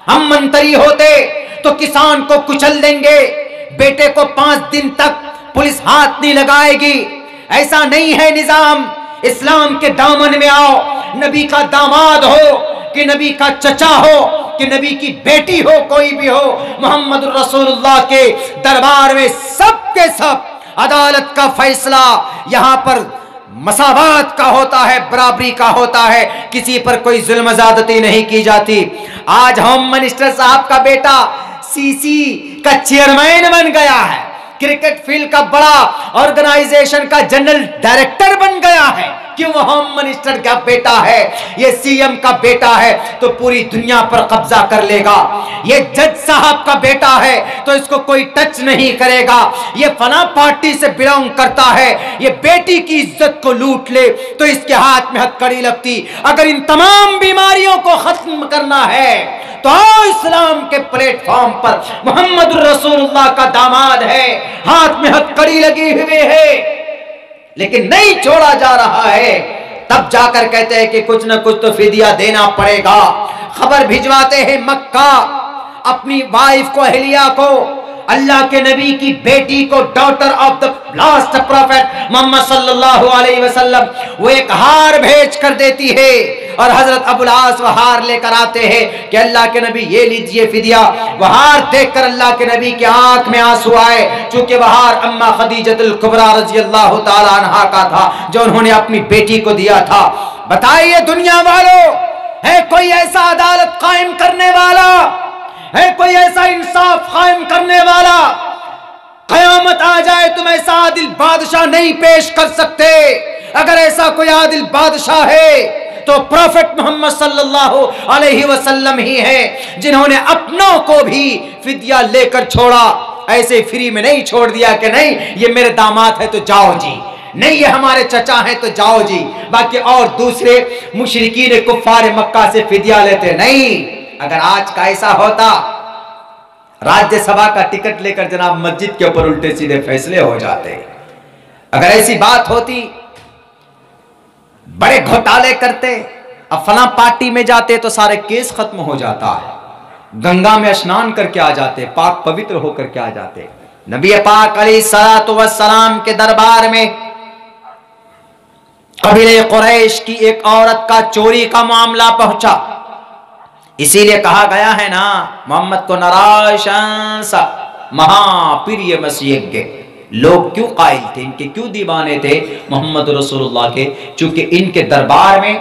हम मंत्री होते तो किसान को कुचल देंगे, बेटे को 5 दिन तक पुलिस हाथ नहीं लगाएगी। ऐसा नहीं है निजाम। इस्लाम के दामन में आओ, नबी का दामाद हो कि नबी का चचा हो कि नबी की बेटी हो, कोई भी हो, मोहम्मद रसूलुल्लाह के दरबार में सब के सब अदालत का फैसला यहां पर मसावात का होता है, बराबरी का होता है, किसी पर कोई जुल्म ज़्यादती नहीं की जाती। आज होम मिनिस्टर साहब का बेटा सीसी का चेयरमैन बन गया है, क्रिकेट फील्ड का बड़ा ऑर्गेनाइजेशन का जनरल डायरेक्टर बन गया है। क्यों? वो होम मिनिस्टर का बेटा है, ये सीएम का बेटा है तो पूरी दुनिया पर कब्जा कर लेगा। ये जज साहब का बेटा है तो इसको कोई टच नहीं करेगा। ये फला पार्टी से बिलोंग करता है, ये बेटी की इज्जत को लूट ले तो इसके हाथ में हथकड़ी लगती। अगर इन तमाम बीमारियों को खत्म करना है तो इस्लाम के प्लेटफॉर्म पर मोहम्मद रसूलुल्लाह का दामाद है, हाथ में हथकड़ी लगी हुई है, लेकिन नहीं छोड़ा जा रहा है। तब जाकर कहते हैं कि कुछ न कुछ तो फिदिया देना पड़ेगा। खबर भिजवाते हैं मक्का, अपनी वाइफ को, अहलिया को, अल्लाह के नबी की बेटी को, daughter of the last prophet Muhammad सल्लल्लाहु अलैहि वसल्लम, वो एक हार भेज कर देती है और हजरत अबुल आस वो हार लेकर आते हैं कि अल्लाह के नबी ये लीजिए फिदिया। वह हार देखकर अल्लाह के नबी की आंख में आंसू आए, चूंकि वह हार अम्मा खदीजतुल कुबरा रज़ियल्लाहु ताला अन्हा का था जो उन्होंने अपनी बेटी को दिया था। बताइए दुनिया वालों, है कोई ऐसा अदालत कायम करने वाला, है कोई ऐसा इंसाफ कायम करने वाला? कयामत आ जाए तुम ऐसा आदिल बादशाह नहीं पेश कर सकते। अगर ऐसा कोई आदिल बादशाह है तो प्रॉफेट मोहम्मद सल्लल्लाहु अलैहि वसल्लम ही है, जिन्होंने अपनों को भी फिदिया लेकर छोड़ा। ऐसे फ्री में नहीं छोड़ दिया कि नहीं ये मेरे दामाद है तो जाओ जी, नहीं ये हमारे चचा हैं तो जाओ जी, बाकी और दूसरे मुशरिकीन कुफ्फार मक्का से फिदिया लेते नहीं। अगर आज का ऐसा होता, राज्यसभा का टिकट लेकर जनाब मस्जिद के ऊपर उल्टे सीधे फैसले हो जाते। अगर ऐसी बात होती, बड़े घोटाले करते, अब फला पार्टी में जाते तो सारे केस खत्म हो जाता है, गंगा में स्नान करके आ जाते, पाक पवित्र होकर के आ जाते। नबी पाक अलैहिस्सलातु वस्सलाम के दरबार में कबीले कुरैश की एक औरत का चोरी का मामला पहुंचा। इसीलिए कहा गया है ना, मोहम्मद को नारायशंसा महाप्रिय मसीह। लोग क्यों कायल थे, इनके क्यों दीवाने थे मोहम्मद रसूलुल्लाह के? चूंकि इनके दरबार में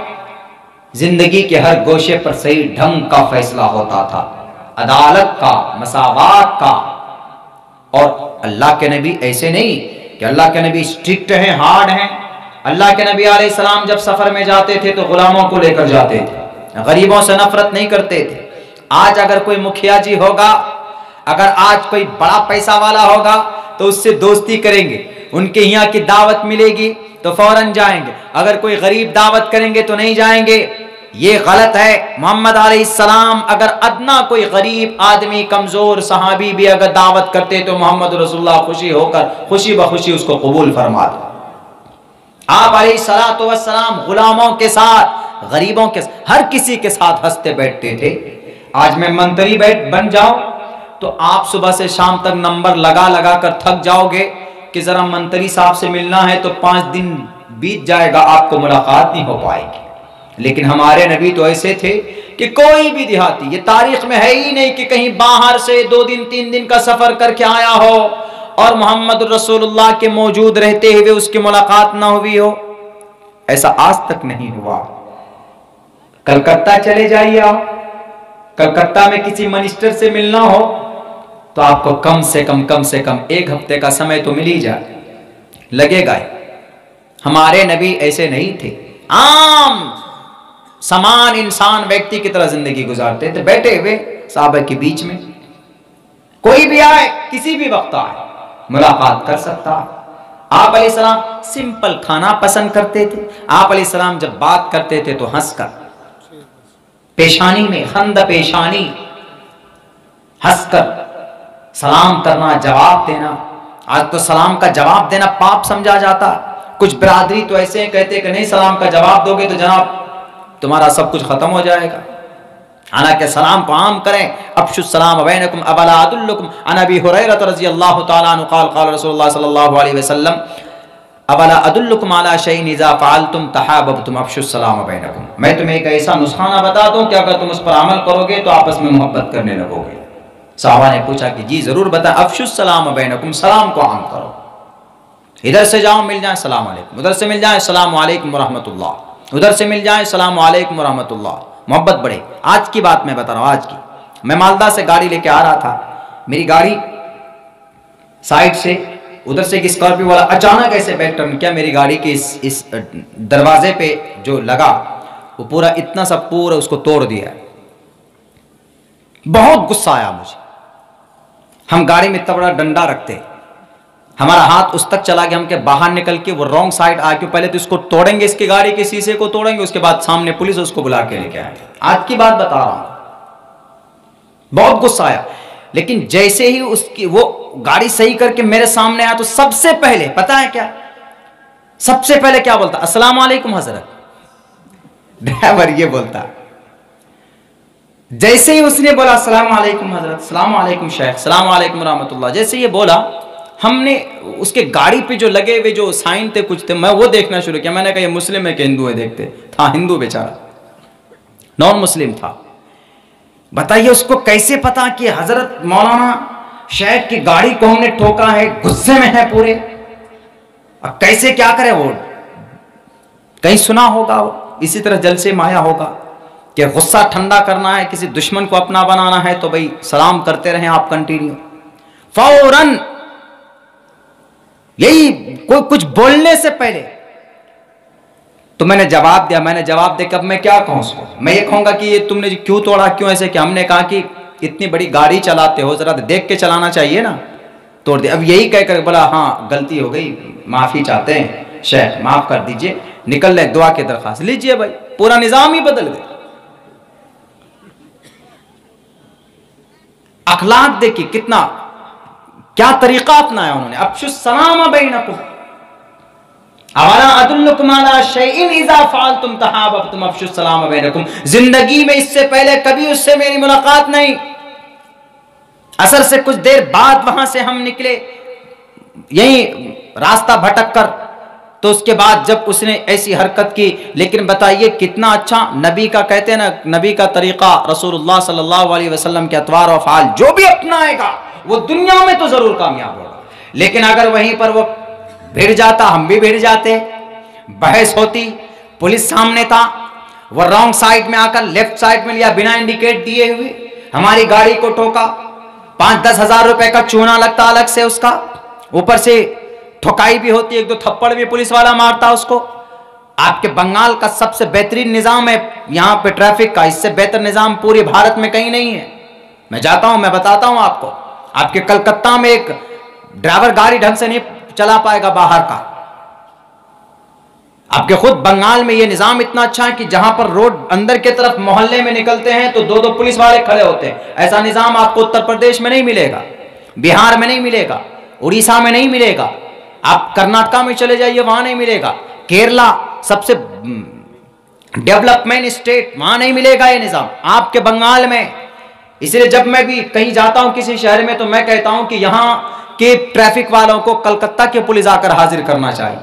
जिंदगी के हर गोशे पर सही ढंग का फैसला होता था, अदालत का, मसावात का। और अल्लाह के नबी ऐसे नहीं कि अल्लाह के नबी स्ट्रिक्ट हैं, हार्ड हैं। अल्लाह के नबी अलैहिस्सलाम जब सफर में जाते थे तो गुलामों को लेकर जाते थे, गरीबों से नफरत नहीं करते थे। आज अगर कोई मुखिया जी होगा, अगर आज कोई बड़ा पैसा वाला होगा तो उससे दोस्ती करेंगे, उनके यहाँ की दावत मिलेगी तो फौरन जाएंगे। अगर कोई गरीब दावत करेंगे तो नहीं जाएंगे, ये गलत है। मोहम्मद अलैहिस्सलाम अगर अदना कोई गरीब आदमी, कमजोर सहाबी भी अगर दावत करते तो मोहम्मद रसूलुल्लाह खुशी होकर खुशी बखुशी उसको कबूल फरमा दो। आप अलैहिस्सलातु वस्सलाम गुलामों के साथ, गरीबों के, हर किसी के साथ हंसते बैठते थे। आज मैं मंत्री बन जाऊं तो आप सुबह से शाम तक नंबर लगा लगा कर थक जाओगे कि जरा मंत्री साहब से मिलना है तो 5 दिन बीत जाएगा, आपको मुलाकात नहीं हो पाएगी। लेकिन हमारे नबी तो ऐसे थे कि कोई भी देहाती, ये तारीख में है ही नहीं कि कहीं बाहर से 2 दिन 3 दिन का सफर करके आया हो और मोहम्मद रसूलुल्लाह के मौजूद रहते हुए उसकी मुलाकात ना हुई हो। ऐसा आज तक नहीं हुआ। कलकत्ता चले जाइए आप, कलकत्ता में किसी मिनिस्टर से मिलना हो तो आपको कम से कम 1 हफ्ते का समय तो मिल ही जाए, लगेगा। हमारे नबी ऐसे नहीं थे, आम समान इंसान व्यक्ति की तरह जिंदगी गुजारते थे, बैठे हुए साहबा के बीच में। कोई भी आए, किसी भी वक्त आए, मुलाकात कर सकता। आप अलैहिस्सलाम सिंपल खाना पसंद करते थे। आप अलैहिस्सलाम जब बात करते थे तो हंसकर, पेशानी में खंद पेशानी, हंसकर सलाम करना, जवाब देना। आज तो सलाम का जवाब देना पाप समझा जाता। कुछ बिरादरी तो ऐसे कहते कि नहीं सलाम का जवाब दोगे तो जनाब तुम्हारा सब कुछ खत्म हो जाएगा। हालांकि सलाम को आम करें। अफ्शुस सलाम बैनकुम अवला अदुल्लुकुम अन अबी हुरैरा रज़ियल्लाहु तआला अन्हु क़ाल क़ाल रसूलुल्लाह सल्लल्लाहु अलैहि वसल्लम अवला अदुल्लुकुम अला शैइन इज़ा फ़अलतुम तहाब्बतुम अफ्शुस सलाम बैनकुम। मैं तुम्हें एक ऐसा नुस्खाना बता दूं कि अगर तुम उस पर अमल करोगे तो आपस में मोहब्बत करने लगोगे। सहाबा ने पूछा कि जी जरूर बता। अफ्शुस सलाम बैनकुम, सलाम को आम करो। इधर से जाओ मिल जाए सलाम अलैकुम, उधर से मिल जाए सलाम अलैकुम व रहमतुल्लाह, उधर से मिल जाए सलाम अलैकुम व रहमतुल्लाह, मोहब्बत बढ़े। आज की बात मैं बता रहा हूँ, आज की। मैं मालदा से गाड़ी लेके आ रहा था, मेरी गाड़ी साइड से उधर से एक स्कॉर्पियो वाला अचानक ऐसे बैक टर्न किया, मेरी गाड़ी के इस दरवाजे पे जो लगा वो पूरा इतना सा पूरा उसको तोड़ दिया। बहुत गुस्सा आया मुझे। हम गाड़ी में इतना बड़ा डंडा रखते, हमारा हाथ उस तक चला गया, हम के बाहर निकल के वो रॉन्ग साइड आके पहले तो इसको तोड़ेंगे, इसकी गाड़ी के शीशे को तोड़ेंगे, उसके बाद सामने पुलिस उसको बुला के लेके आएंगे। आज की बात बता रहा हूं, बहुत गुस्सा आया। लेकिन जैसे ही उसकी वो गाड़ी सही करके मेरे सामने आया तो सबसे पहले पता है क्या, सबसे पहले क्या बोलता? अस्सलाम वालेकुम हजरत। ड्राइवर ये बोलता। जैसे ही उसने बोला अस्सलाम वालेकुम हजरत, अस्सलाम वालेकुम शेख, अस्सलाम वालेकुम रहमतुल्लाह, जैसे ये बोला, हमने उसके गाड़ी पे जो लगे हुए जो साइन थे कुछ थे, मैं वो देखना शुरू किया। मैंने कहा ये मुस्लिम है कि हिंदू है, देखते। था हिंदू बेचारा, नॉन मुस्लिम था। बताइए उसको कैसे पता कि हजरत मौलाना शेख की गाड़ी को हमने ठोका है, गुस्से में है पूरे। अब कैसे क्या करे, वो कहीं सुना होगा, वो इसी तरह जल से माया होगा कि गुस्सा ठंडा करना है, किसी दुश्मन को अपना बनाना है तो भाई सलाम करते रहें आप कंटिन्यू, फौरन। यही कोई कुछ बोलने से पहले तो मैंने जवाब दिया। मैंने जवाब देकर अब मैं क्या कहूं उसको? मैं ये कहूंगा कि ये तुमने क्यों तोड़ा, क्यों ऐसे किया? हमने कहा कि इतनी बड़ी गाड़ी चलाते हो, जरा देख के चलाना चाहिए ना, तोड़ दिया। अब यही कहकर बोला हाँ गलती हो गई, माफी चाहते हैं शेख, माफ कर दीजिए, निकल रहे, दुआ की दरखास्त लीजिए। भाई पूरा निजाम ही बदल गया। अखलाक देखिए कितना, क्या तरीका अपनाया उन्होंने। अफ्शुस सलाम बैनकुम अवला अदुल्लुकुम अला शैइन इज़ा फ़अलतुम तहाब्बतुम अफ्शुस सलाम बैनकुम। जिंदगी में इससे पहले कभी उससे मेरी मुलाकात नहीं। असर से कुछ देर बाद वहां से हम निकले, यही रास्ता भटक कर, तो उसके बाद जब उसने ऐसी हरकत की, लेकिन बताइए कितना अच्छा नबी का, कहते हैं ना नबी का तरीका, रसूलुल्लाह सल्लल्लाहु अलैहि वसल्लम के अतवार और अफ़आल जो भी अपनाएगा वो दुनिया में तो जरूर कामयाब होगा। लेकिन अगर वहीं पर वो भिड़ जाता, हम भी भिड़ जाते, बहस होती, पुलिस सामने था, वो रॉन्ग साइड में आकर लेफ्ट साइड में लिया बिना इंडिकेट दिए हुए, हमारी गाड़ी को ठोका, 5-10 हजार रुपए का चूना लगता अलग से उसका, ऊपर से ठोकाई भी होती, 1-2 थप्पड़ भी पुलिस वाला मारता उसको। आपके बंगाल का सबसे बेहतरीन निजाम है यहाँ पे ट्रैफिक का, इससे बेहतर निजाम पूरे भारत में कहीं नहीं है। मैं जाता हूं, मैं बताता हूं आपको। आपके कलकत्ता में एक ड्राइवर गाड़ी ढंग से नहीं चला पाएगा बाहर का। आपके खुद बंगाल में यह निजाम इतना अच्छा है कि जहां पर रोड अंदर के तरफ मोहल्ले में निकलते हैं तो 2-2 पुलिस वाले खड़े होते हैं। ऐसा निजाम आपको उत्तर प्रदेश में नहीं मिलेगा, बिहार में नहीं मिलेगा, उड़ीसा में नहीं मिलेगा, आप कर्नाटका में चले जाइए वहां नहीं मिलेगा, केरला सबसे डेवलपमेंट स्टेट, वहां नहीं मिलेगा ये निजाम, आपके बंगाल में। इसलिए जब मैं भी कहीं जाता हूं किसी शहर में तो मैं कहता हूं कि यहां के ट्रैफिक वालों को कलकत्ता के पुलिस आकर हाजिर करना चाहिए।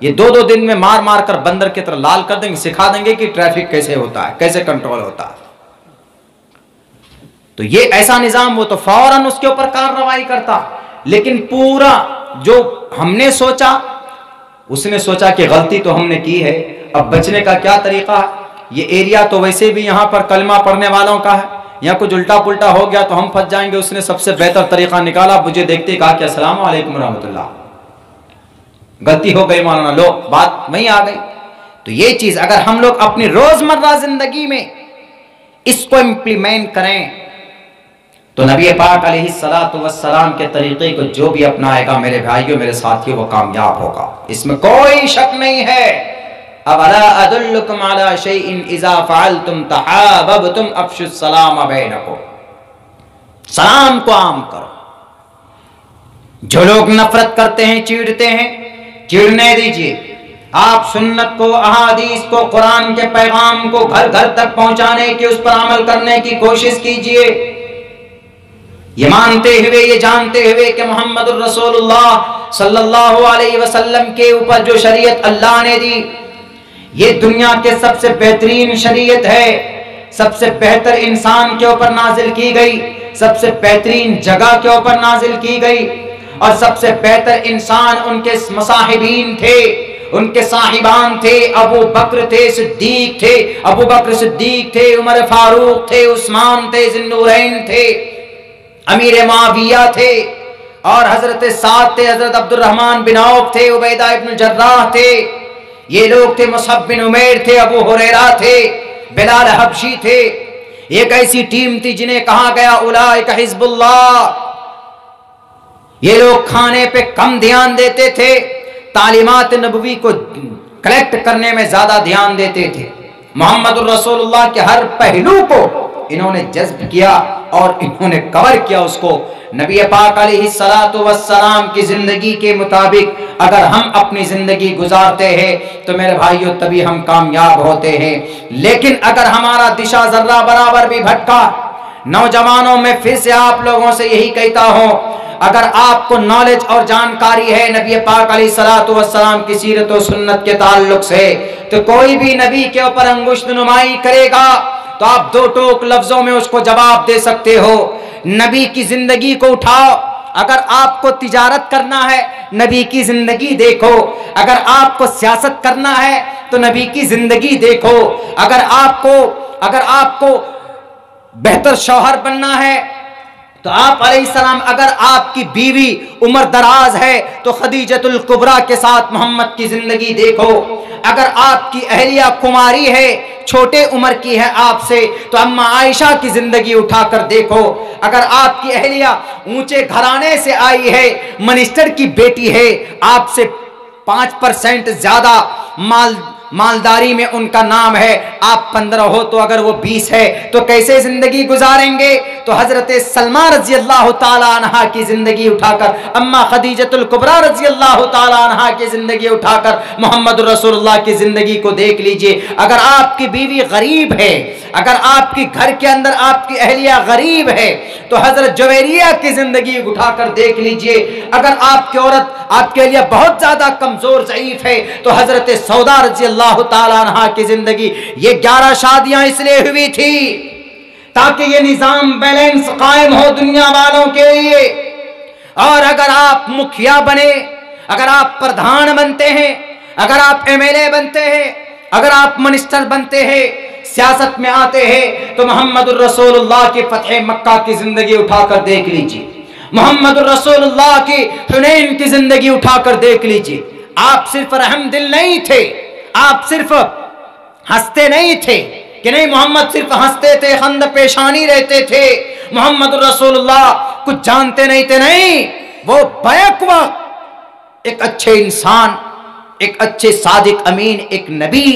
ये 2-2 दिन में मार मार कर बंदर की तरह लाल कर देंगे, सिखा देंगे कि ट्रैफिक कैसे होता है, कैसे कंट्रोल होता है। तो ये ऐसा निजाम, वो तो फौरन उसके ऊपर कार्रवाई करता। लेकिन पूरा जो हमने सोचा, उसने सोचा कि गलती तो हमने की है, अब बचने का क्या तरीका है। ये एरिया तो वैसे भी यहां पर कलमा पढ़ने वालों का है, यहाँ कुछ उल्टा पुल्टा हो गया तो हम फंस जाएंगे। उसने सबसे बेहतर तरीका निकाला, मुझे देखते कहा कि अस्सलाम वालेकुम रहमतुल्लाह, गलती हो गई मौलाना, लो बात वहीं आ गई। तो ये चीज अगर हम लोग अपनी रोजमर्रा जिंदगी में इसको इंप्लीमेंट करें तो नबी पाक अलैहिस्सलातु वस्सलाम के तरीके को जो भी अपनाएगा मेरे भाइयों, मेरे साथियों, वो कामयाब होगा, इसमें कोई शक नहीं है। अवला अदुल्लुकुम अला शैइन इज़ा फ़अलतुम तहाब्बतुम अफ़शुस सलाम बैनकुम। सलाम को आम करो। जो लोग नफरत करते हैं, चिढ़ते हैं, चिढ़ने दीजिए। आप सुन्नत को, अहादीस को, कुरान के पैगाम को घर घर तक पहुंचाने की, उस पर अमल करने की कोशिश कीजिए। ये मानते हुए, ये जानते हुए कि मोहम्मद रसूलुल्लाह सल्लल्लाहु अलैहि वसल्लम के ऊपर जो शरीयत अल्लाह ने दी, ये दुनिया के सबसे बेहतरीन शरीयत है, सबसे बेहतर इंसान के ऊपर नाजिल की गई, सबसे बेहतरीन जगह के ऊपर नाजिल की गई, और सबसे बेहतर इंसान उनके मसाहिबीन थे, उनके साहिबान थे। अबू बकर थे, सिद्दीक थे, अबू बकर सिद्दीक थे, उमर फारूक थे, उस्मान थे, ज़ुन्नूरैन थे, अमीर मुआविया थे, और हजरत साद थे, हजरत अब्दुर्रहमान बिन औफ थे, उबैदा इब्न जर्राह थे, ये लोग थे। मुसअब बिन उमैर थे, अबू हुरैरा थे, बिलाल हबशी थे। एक ऐसी टीम थी जिन्हें कहा गया उलाइका हिज़्बुल्लाह। ये लोग खाने पे कम ध्यान देते थे, तालीमात नबवी को कलेक्ट करने में ज्यादा ध्यान देते थे। मोहम्मद रसूलुल्लाह के हर पहलू को इन्होंने जज्ब किया और इन्होंने कवर किया उसको। नबी पाक अलैहिस्सलातु वस्सलाम की जिंदगी के मुताबिक अगर हम अपनी जिंदगी गुजारते हैं तो मेरे भाइयों तभी हम कामयाब होते हैं। लेकिन अगर हमारा दिशा जर्रा बराबर भी भटका, नौजवानों में फिर से आप लोगों से यही कहता हूं, अगर आपको नॉलेज और जानकारी है नबी पाक अलैहिस्सलातु वस्सलाम की सीरत और सुन्नत के ताल्लुक से, तो कोई भी नबी के ऊपर अंगुश्त नुमाई करेगा तो आप दो टोक लफ्जों में उसको जवाब दे सकते हो। नबी की जिंदगी को उठाओ। अगर आपको तिजारत करना है, नबी की जिंदगी देखो। अगर आपको सियासत करना है तो नबी की जिंदगी देखो। अगर आपको बेहतर शौहर बनना है तो आप अलैहिस्सलाम, अगर आपकी बीवी उम्र दराज है तो खदीजतुल कुबरा के साथ मोहम्मद की जिंदगी देखो। अगर आपकी अहलिया कुमारी है, छोटे उम्र की है आपसे, तो अम्मा आयशा की जिंदगी उठाकर देखो। अगर आपकी अहलिया ऊंचे घराने से आई है, मिनिस्टर की बेटी है, आपसे 5% ज्यादा मालदारी में उनका नाम है, आप 15 हो तो अगर वो 20 है तो कैसे जिंदगी गुजारेंगे? तो हजरत सलमा रजी अल्लाह ताला अन्हा की जिंदगी उठाकर, अम्मा खदीजतुल कुबरा रजी अल्लाह ताला अन्हा की जिंदगी उठाकर मोहम्मद रसूलुल्लाह की जिंदगी को देख लीजिए। अगर आपकी बीवी गरीब है, अगर आपके घर के अंदर आपकी अहलिया गरीब है तो हजरत जुवैरिया की जिंदगी उठाकर देख लीजिए। अगर आपकी औरत, आपके लिए बहुत ज्यादा कमजोर ज़ईफ है तो हजरत सौदा रज़ी अल्लाह ताला अन्हा की जिंदगी। ये 11 शादियां इसलिए हुई थी ताकि ये निजाम बैलेंस कायम हो दुनिया वालों के लिए। और अगर आप मुखिया बने, अगर आप प्रधान बनते हैं, अगर आप एमएलए बनते हैं, अगर आप मिनिस्टर बनते हैं, सियासत में आते हैं, तो मोहम्मद रसूलुल्लाह की फतह मक्का की जिंदगी उठाकर देख लीजिए, मोहम्मद रसूलुल्लाह की हुनैन की जिंदगी उठाकर देख लीजिए। आप सिर्फ रहमदिल नहीं थे, आप सिर्फ हंसते नहीं थे कि नहीं मोहम्मद सिर्फ हंसते थे, खंद पेशानी रहते थे, मोहम्मद रसूलुल्लाह कुछ जानते नहीं थे, नहीं, वो बैक वक्त एक अच्छे इंसान, एक अच्छे सादिक अमीन, एक नबी,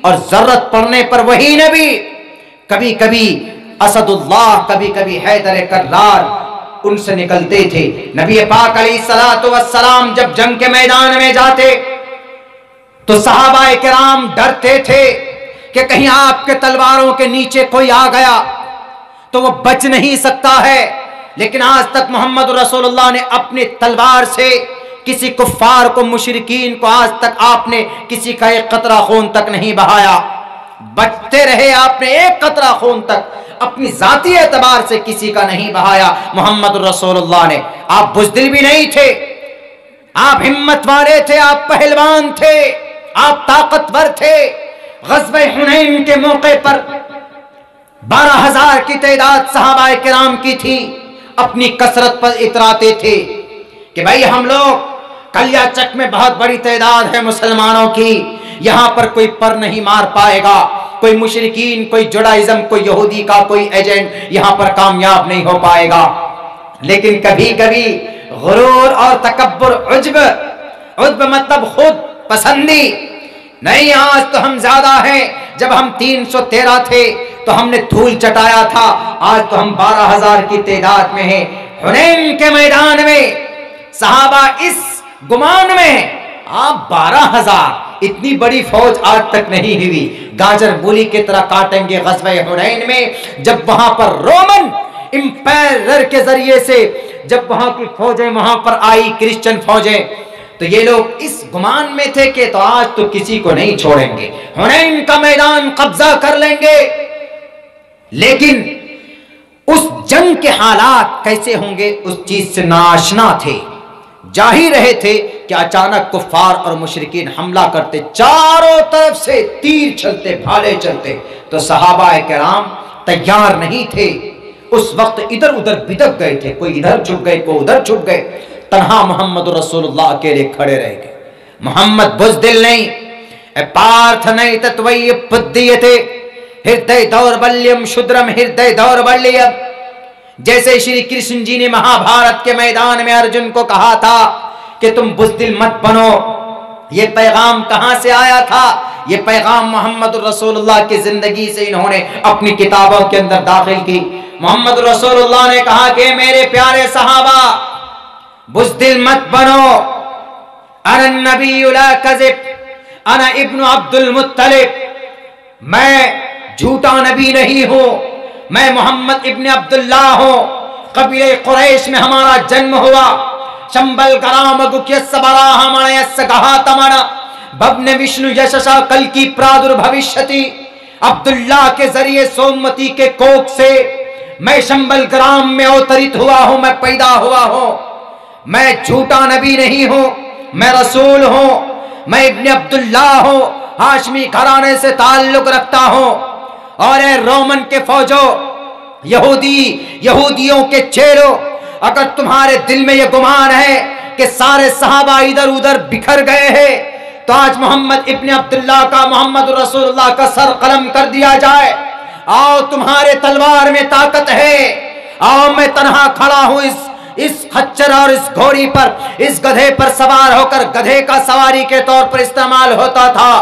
और जरूरत पड़ने पर वही नबी, कभी कभी असदुल्लाह, कभी कभी हैदर कर्रार उनसे निकलते थे। नबी पाक अलैहिस्सलातु वस्सलाम जब जंग के मैदान में जाते तो सहाबाए किराम डरते थे कि कहीं आपके तलवारों के नीचे कोई आ गया तो वो बच नहीं सकता है। लेकिन आज तक मोहम्मद रसूलुल्लाह ने अपनी तलवार से किसी कुफ्फार को, मुशरिकीन को, आज तक आपने किसी का एक कतरा खून तक नहीं बहाया। बचते रहे, आपने एक कतरा खून तक अपनी जाती एतबार से किसी का नहीं बहाया मोहम्मद रसूलुल्लाह ने। आप बुज़दिल भी नहीं थे, आप हिम्मत वाले थे, आप पहलवान थे, आप ताकतवर थे। ग़ज़वे हुनैन के मौके पर 12,000 की तादाद सहाबाए किराम की थी। अपनी कसरत पर इतराते थे कि भाई हम लोग कलियाचक में बहुत बड़ी तादाद है मुसलमानों की, यहां पर कोई पर नहीं मार पाएगा, कोई मुशरिकीन, कोई जुडाइज्म, कोई यहूदी का कोई एजेंट यहां पर कामयाब नहीं हो पाएगा। लेकिन कभी कभी गुरूर और तकब्बुर, उज्ब मतलब खुद पसंदी, नहीं आज तो हम ज्यादा हैं, जब हम 313 थे तो हमने धूल चटाया था, आज तो हम 12,000 की तादाद में हैं। हुनैन के मैदान में सहाबा इस गुमान में, आप 12,000 इतनी बड़ी फौज आज तक नहीं हुई। गाजर मूली की तरह काटेंगे ग़ज़वे हुनैन में, जब वहां पर रोमन इंपायर के जरिए से जब वहां की फौजें वहां पर आई, क्रिश्चियन फौजें, तो ये लोग इस गुमान में थे कि तो आज तो किसी को नहीं छोड़ेंगे, हुनैन का मैदान कब्जा कर लेंगे। लेकिन उस जंग के हालात कैसे होंगे उस चीज से नाआशना थे। जा ही रहे थे कि अचानक कुफ्फार और मुशरिकीन हमला करते, चारों तरफ से तीर चलते, भाले चलते, तो सहाबाए किराम तैयार नहीं थे। उस वक्त इधर उधर बिदक गए थे, कोई इधर छुप गए, कोई उधर छुप गए। तन्हा मोहम्मद रसूलुल्लाह अकेले खड़े रह गए। मोहम्मद बुज़दिल नहीं, पार्थ नहीं, तत्वय पुद्दियते हृदय दौर्बल्यम शुद्रम हृदय दौर्बल्यम। जैसे श्री कृष्ण जी ने महाभारत के मैदान में अर्जुन को कहा था कि तुम बुज़दिल मत बनो, ये पैगाम कहां से आया था? ये पैगाम मोहम्मद रसूलुल्लाह की जिंदगी से इन्होंने अपनी किताबों के अंदर दाखिल की। मोहम्मद रसूलुल्लाह ने कहा कि मेरे प्यारे सहाबा, बुज़दिल मत बनो, अना नबी ला कज़िब, अना इब्नु अब्दुल मुत्तलिब, मैं झूठा नबी नहीं हूं, मैं मोहम्मद इब्न अब्दुल्ला हूं। कबीले कुरैश में हमारा जन्म हुआ। शंबल गराम गुक्यसबरा हमारे सगहा तमना भवने विष्णु यशसा कल की प्रादुर्भविष्यति। अब्दुल्ला के जरिए सोमवती के कोख से मैं शंबल ग्राम में अवतरित हुआ हूं, मैं पैदा हुआ हूं। मैं झूठा नबी नहीं हूं, मैं रसूल हूं, मैं इब्न अब्दुल्ला हूं, हाशमी घराने से ताल्लुक रखता हूं। और रोमन के फौजों, यहूदियों के चेलों, अगर तुम्हारे दिल में यह गुमान है कि सारे सहाबा इधर उधर बिखर गए हैं, तो आज मोहम्मद इब्न अब्दुल्ला का, मोहम्मद रसूलुल्लाह का सर कलम कर दिया जाए। आओ, तुम्हारे तलवार में ताकत है, आओ, मैं तन्हा खड़ा हूं इस खच्चर और इस घोड़ी पर, इस गधे पर सवार होकर, गधे का सवारी के तौर पर इस्तेमाल होता था।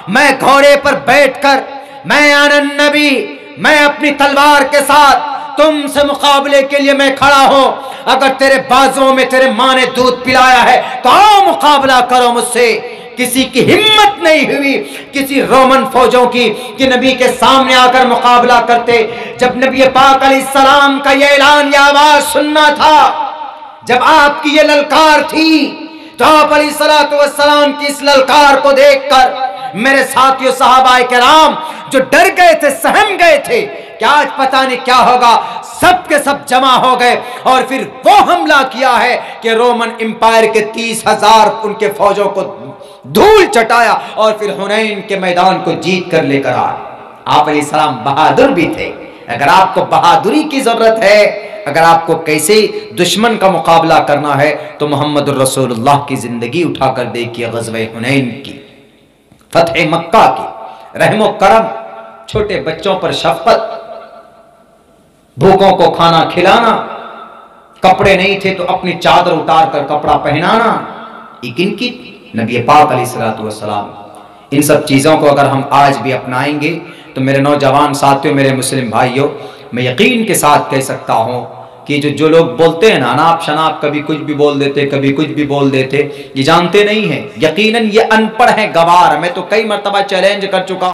मैं घोड़े पर बैठकर, मैं आनन नबी, मैं अपनी तलवार के साथ तुमसे मुकाबले के लिए मैं खड़ा हूं। अगर तेरे बाजुओं में तेरे मां ने दूध पिलाया है तो आओ मुकाबला करो मुझसे। किसी की हिम्मत नहीं हुई किसी रोमन फौजों की कि नबी के सामने आकर मुकाबला करते। जब नबी पाक अलैहिस्सलाम का ये ऐलान, ये आवाज सुनना था, जब आपकी ये ललकार थी, तो आप अलैहिस्सलातु वस्सलाम की इस ललकार को देखकर मेरे साथियों सहाबाए किराम जो डर गए थे, सहम गए थे कि आज पता नहीं क्या होगा, सब के सब जमा हो गए और फिर वो हमला किया है कि रोमन एम्पायर के 30,000 उनके फौजों को धूल चटाया और फिर हुनैन के मैदान को जीत कर लेकर आए। आप अलैहिस्सलाम बहादुर भी थे। अगर आपको बहादुरी की जरूरत है, अगर आपको कैसे दुश्मन का मुकाबला करना है, तो मोहम्मद रसूलुल्लाह की जिंदगी उठाकर देखिए। ग़ज़वे हुनैन की, फतह मक्का की, रहमो करम, छोटे बच्चों पर शफकत, भूखों को खाना खिलाना, कपड़े नहीं थे तो अपनी चादर उतार कर कपड़ा पहनाना, इनकी नबी पाक अलैहिस्सलातु वस्सलाम। इन सब चीज़ों को अगर हम आज भी अपनाएंगे तो मेरे नौजवान साथियों, मेरे मुस्लिम भाइयों, मैं यकीन के साथ कह सकता हूँ कि जो लोग बोलते हैं ना, अनाप शनाप, कभी कुछ भी बोल देते, कभी कुछ भी बोल देते, ये जानते नहीं हैं, यकीनन ये अनपढ़ हैं, गवार। मैं तो कई मरतबा चैलेंज कर चुका हूँ।